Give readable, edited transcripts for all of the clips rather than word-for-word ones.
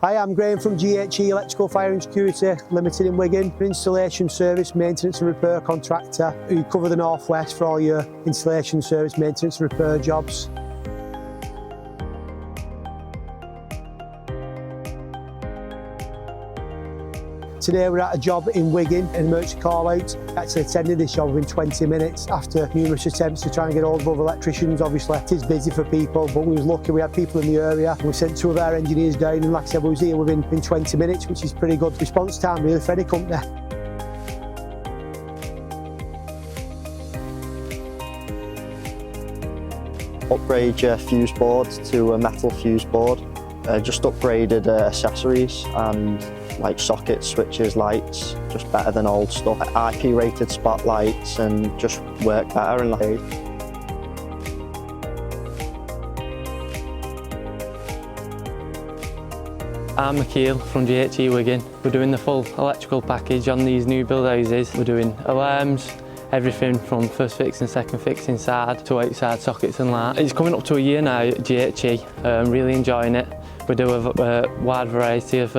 Hi, I'm Graham from GHE Electrical Fire and Security Limited in Wigan. We're an installation, service, maintenance and repair contractor who cover the North West for all your installation, service, maintenance and repair jobs. Today we're at a job in Wigan, an emergency call out. Actually attended this job within 20 minutes after numerous attempts to try and get hold of other electricians. Obviously it is busy for people, but we was lucky we had people in the area. We sent two of our engineers down and like I said we was here within 20 minutes, which is pretty good response time really for any company. Upgrade your fuse board to a metal fuse board. Just upgraded accessories and like sockets, switches, lights, just better than old stuff. IP rated spotlights and just work better and like. I'm Michael from GHE Wigan. We're doing the full electrical package on these new build houses. We're doing alarms, everything from first fix and second fix inside to outside sockets and lights. It's coming up to a year now at GHE. I'm really enjoying it. We do a wide variety of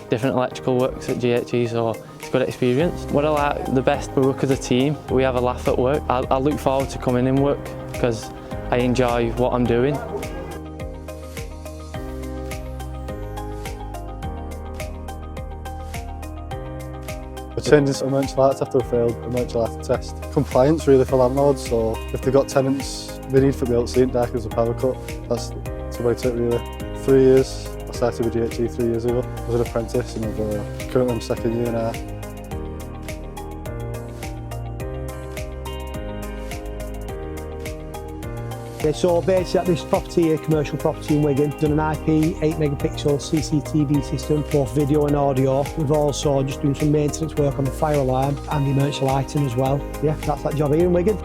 different electrical works at GHE, so it's a good experience. What I like the best, we work as a team. We have a laugh at work. I look forward to coming in work because I enjoy what I'm doing. We're changing some emergency lights after a failed emergency light test. Compliance really for landlords, so if they've got tenants, they need to be able to see it dark as a power cut. That's about it really. 3 years. I started with GHE 3 years ago. I was an apprentice and I'm currently in second year now. So basically at this property here, commercial property in Wigan, done an IP 8 megapixel CCTV system, both video and audio. We've also just doing some maintenance work on the fire alarm and the emergency lighting as well. Yeah, that's that job here in Wigan.